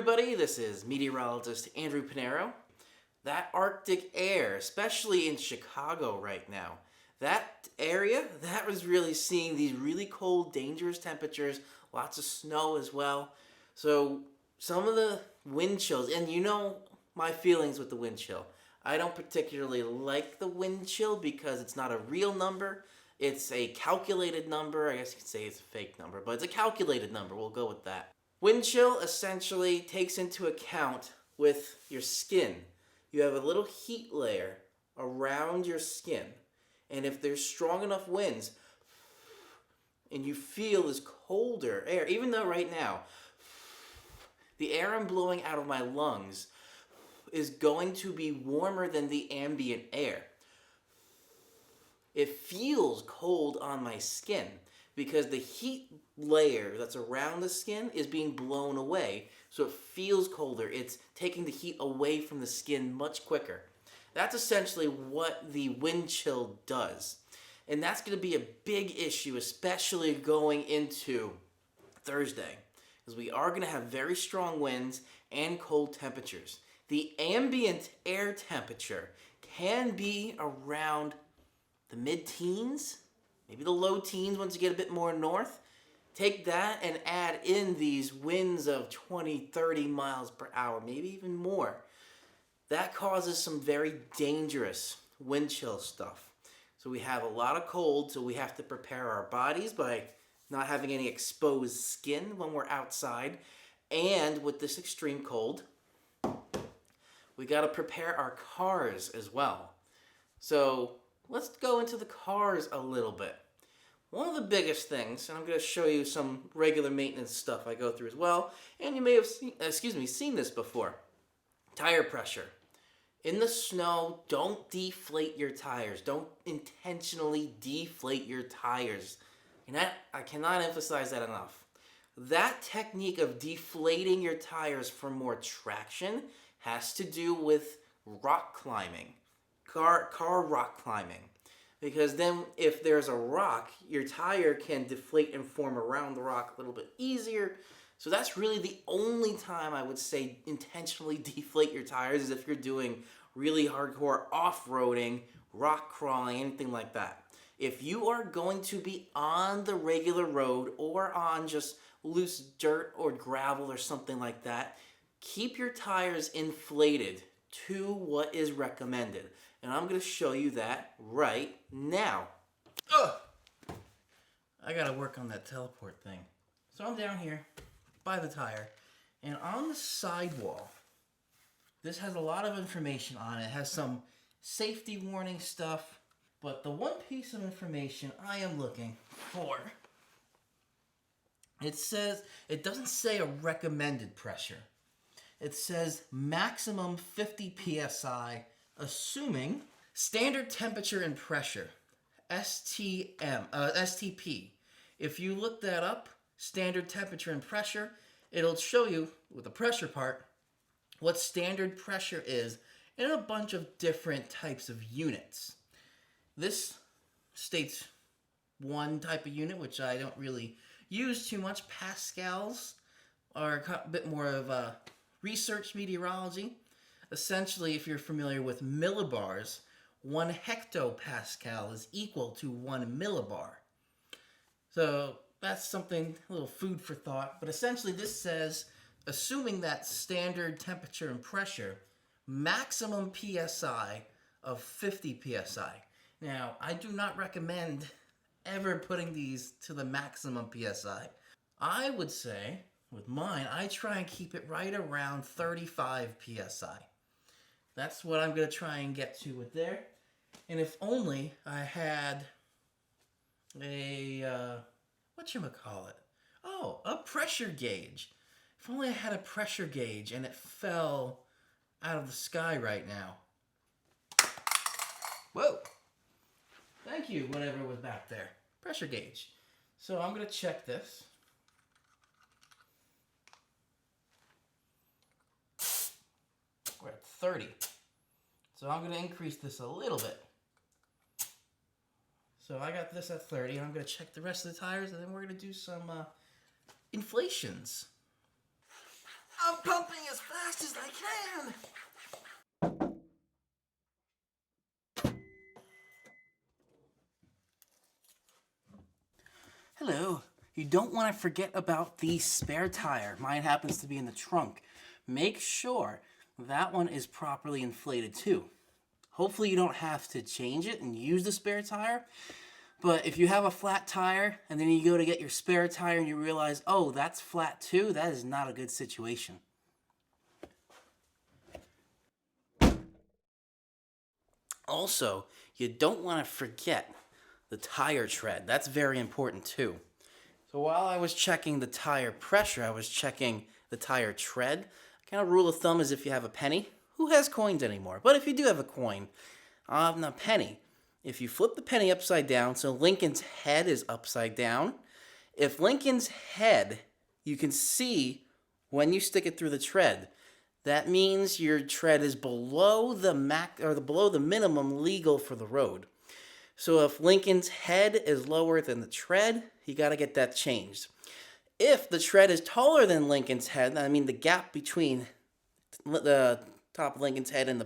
everybody, this is meteorologist Andrew Pinero. That Arctic air, especially in Chicago right now, that area, that was really seeing these really cold, dangerous temperatures, lots of snow as well. So some of the wind chills, and you know my feelings with the wind chill. I don't particularly like the wind chill because it's not a real number. It's a calculated number. I guess you could say it's a fake number, but it's a calculated number. We'll go with that. Wind chill essentially takes into account with your skin. You have a little heat layer around your skin. And if there's strong enough winds and you feel this colder air, even though right now the air I'm blowing out of my lungs is going to be warmer than the ambient air. It feels cold on my skin because the heat layer that's around the skin is being blown away, so it feels colder. It's taking the heat away from the skin much quicker. That's essentially what the wind chill does. And that's going to be a big issue, especially going into Thursday, because we are going to have very strong winds and cold temperatures. The ambient air temperature can be around the mid-teens, maybe the low teens once you get a bit more north. Take that and add in these winds of 20, 30 miles per hour, maybe even more. That causes some very dangerous wind chill stuff. So we have a lot of cold, so we have to prepare our bodies by not having any exposed skin when we're outside. And with this extreme cold, we got to prepare our cars as well. So let's go into the cars a little bit. One of the biggest things, and I'm going to show you some regular maintenance stuff I go through as well, and you may have seen this before. Tire pressure. In the snow, don't deflate your tires. Don't intentionally deflate your tires. And I cannot emphasize that enough. That technique of deflating your tires for more traction has to do with rock climbing, car rock climbing. Because then if there's a rock, your tire can deflate and form around the rock a little bit easier. So that's really the only time I would say intentionally deflate your tires is if you're doing really hardcore off-roading, rock crawling, anything like that. If you are going to be on the regular road or on just loose dirt or gravel or something like that, keep your tires inflated to what is recommended. And I'm going to show you that right now. Ugh! I got to work on that teleport thing. So I'm down here by the tire, and on the sidewall, this has a lot of information on it. It has some safety warning stuff, but the one piece of information I am looking for, it doesn't say a recommended pressure. It says maximum 50 psi, assuming standard temperature and pressure, STP. If you look that up, standard temperature and pressure, it'll show you, with the pressure part, what standard pressure is in a bunch of different types of units. This states one type of unit, which I don't really use too much. Pascals are a bit more of a research meteorology. Essentially, if you're familiar with millibars, 1 hectopascal is equal to 1 millibar. So that's something, a little food for thought. But essentially this says, assuming that standard temperature and pressure, maximum PSI of 50 PSI. Now, I do not recommend ever putting these to the maximum PSI. I would say, with mine, I try and keep it right around 35 PSI. That's what I'm going to try and get to with there. And if only I had a, whatchamacallit? Oh, a pressure gauge. If only I had a pressure gauge and it fell out of the sky right now. Whoa! Thank you, whatever was back there. Pressure gauge. So I'm going to check this. We're at 30. So I'm going to increase this a little bit. So I got this at 30, and I'm going to check the rest of the tires, and then we're going to do some inflations. I'm pumping as fast as I can. Hello. You don't want to forget about the spare tire. Mine happens to be in the trunk. Make sure that one is properly inflated too. Hopefully you don't have to change it and use the spare tire. But if you have a flat tire and then you go to get your spare tire and you realize, oh, that's flat too, that is not a good situation. Also, you don't want to forget the tire tread. That's very important too. So while I was checking the tire pressure, I was checking the tire tread. Kind of rule of thumb is if you have a penny, who has coins anymore? But if you do have a coin, on a penny, if you flip the penny upside down, so Lincoln's head is upside down, if Lincoln's head, you can see when you stick it through the tread, that means your tread is below the below the minimum legal for the road. So if Lincoln's head is lower than the tread, you got to get that changed. If the tread is taller than Lincoln's head, I mean the gap between the top of Lincoln's head and the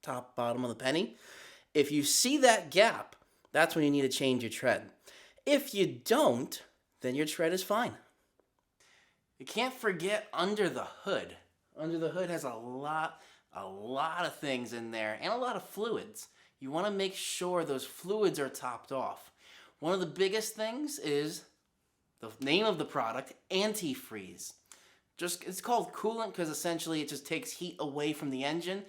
top bottom of the penny, if you see that gap, that's when you need to change your tread. If you don't, then your tread is fine. You can't forget under the hood. Under the hood has a lot of things in there and a lot of fluids. You want to make sure those fluids are topped off. One of the biggest things is the name of the product, antifreeze. It's called coolant because essentially it just takes heat away from the engine,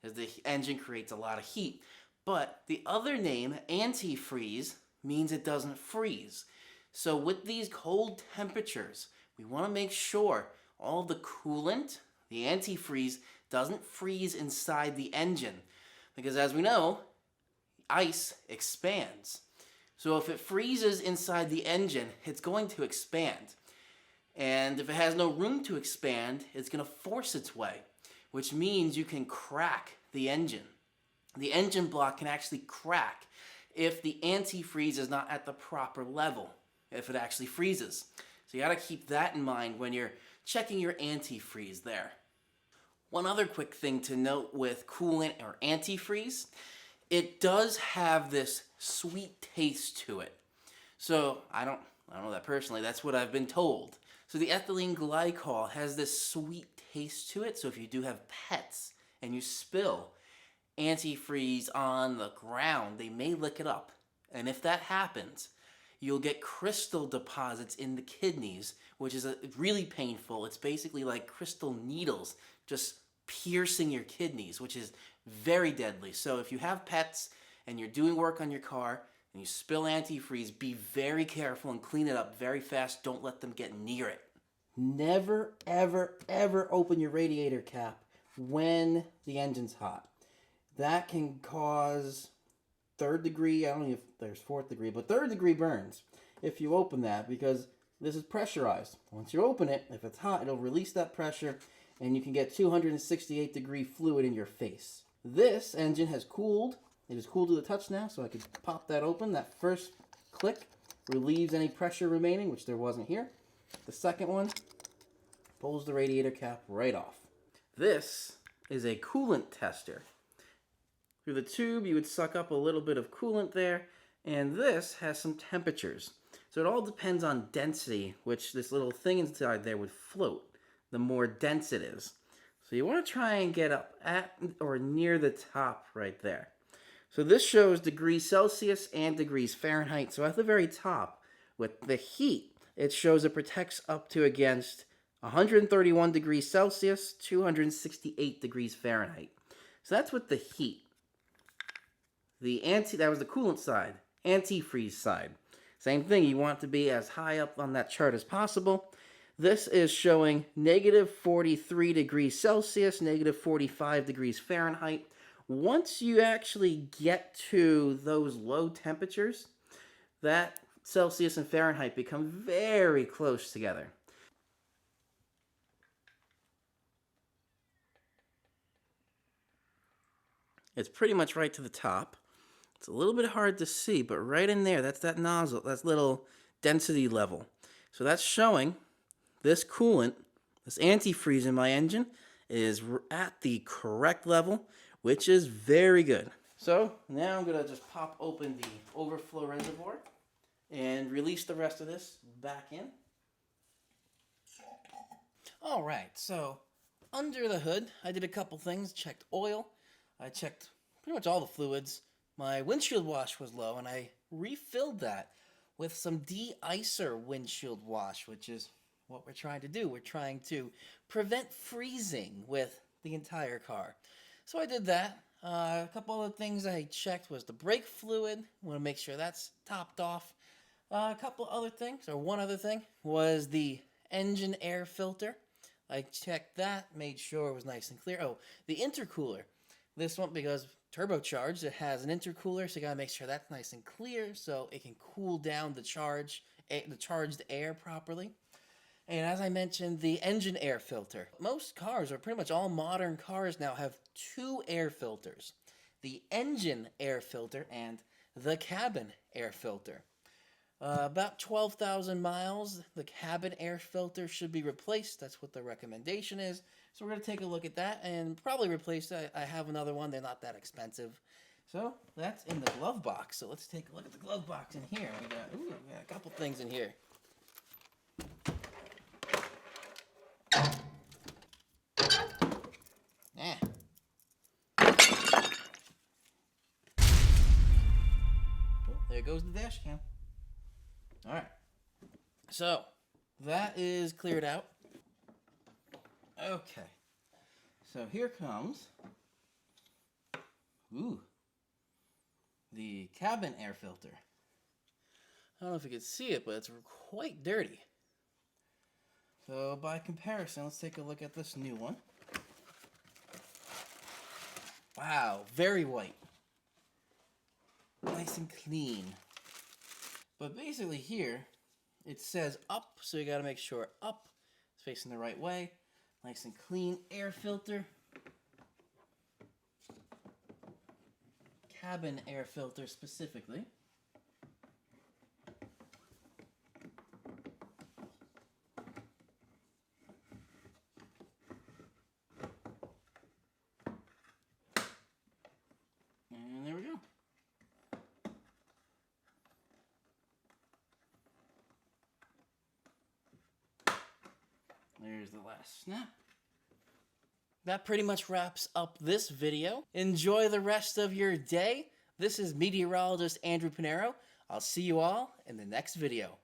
as the engine creates a lot of heat. But the other name, antifreeze, means it doesn't freeze. So with these cold temperatures, we want to make sure all the coolant, the antifreeze, doesn't freeze inside the engine. Because as we know, ice expands. So if it freezes inside the engine, it's going to expand. And if it has no room to expand, it's going to force its way, which means you can crack the engine. The engine block can actually crack if the antifreeze is not at the proper level, if it actually freezes. So you got to keep that in mind when you're checking your antifreeze there. One other quick thing to note with coolant or antifreeze, it does have this sweet taste to it. So I don't know that personally, that's what I've been told. So the ethylene glycol has this sweet taste to it. So if you do have pets and you spill antifreeze on the ground, they may lick it up. And if that happens, you'll get crystal deposits in the kidneys, which is really painful. It's basically like crystal needles just piercing your kidneys, which is very deadly. So if you have pets and you're doing work on your car and you spill antifreeze, be very careful and clean it up very fast. Don't let them get near it. Never, ever, ever open your radiator cap when the engine's hot. That can cause third degree, I don't know if there's fourth degree, but third degree burns if you open that, because this is pressurized. Once you open it, if it's hot, it'll release that pressure and you can get 268 degree fluid in your face. This engine has cooled. It is cooled to the touch now, so I could pop that open. That first click relieves any pressure remaining, which there wasn't here. The second one pulls the radiator cap right off. This is a coolant tester. Through the tube, you would suck up a little bit of coolant there, and this has some temperatures. So it all depends on density, which this little thing inside there would float, the more dense it is. So you want to try and get up at or near the top right there. So this shows degrees Celsius and degrees Fahrenheit. So at the very top, with the heat, it shows it protects up to against 131 degrees Celsius, 268 degrees Fahrenheit. So that's with the heat. That was the coolant side. Antifreeze side. Same thing, you want to be as high up on that chart as possible. This is showing negative 43 degrees Celsius, negative 45 degrees Fahrenheit. Once you actually get to those low temperatures, that Celsius and Fahrenheit become very close together. It's pretty much right to the top. It's a little bit hard to see, but right in there, that's that nozzle, that's little density level. So that's showing this coolant This antifreeze in my engine is at the correct level, which is very good. So now I'm gonna just pop open the overflow reservoir and release the rest of this back in. All right, so under the hood, I did a couple things. Checked oil. I checked pretty much all the fluids. My windshield wash was low, and I refilled that with some de-icer windshield wash, which is what we're trying to do. We're trying to prevent freezing with the entire car. So I did that. A couple other things I checked was the brake fluid. Want to make sure that's topped off. A couple other things, or one other thing, was the engine air filter. I checked that, made sure it was nice and clear. Oh, the intercooler. This one, because turbocharged, it has an intercooler, so you gotta make sure that's nice and clear so it can cool down the charged air properly. And as I mentioned, the engine air filter. Most cars, or pretty much all modern cars now, have two air filters. The engine air filter and the cabin air filter. About 12,000 miles, the cabin air filter should be replaced. That's what the recommendation is. So we're going to take a look at that and probably replace that. I have another one. They're not that expensive. So that's in the glove box. So let's take a look at the glove box in here. We got a couple things in here. Oh, there goes the dash cam. All right, so that is cleared out. Okay, so here comes, the cabin air filter. I don't know if you can see it, but it's quite dirty. So by comparison, let's take a look at this new one. Wow, very white. Nice and clean. But basically here, it says up, so you gotta make sure up is facing the right way. Nice and clean air filter. Cabin air filter specifically. And there we go. There's the last snap. That pretty much wraps up this video. Enjoy the rest of your day. This is meteorologist Andrew Pinero. I'll see you all in the next video.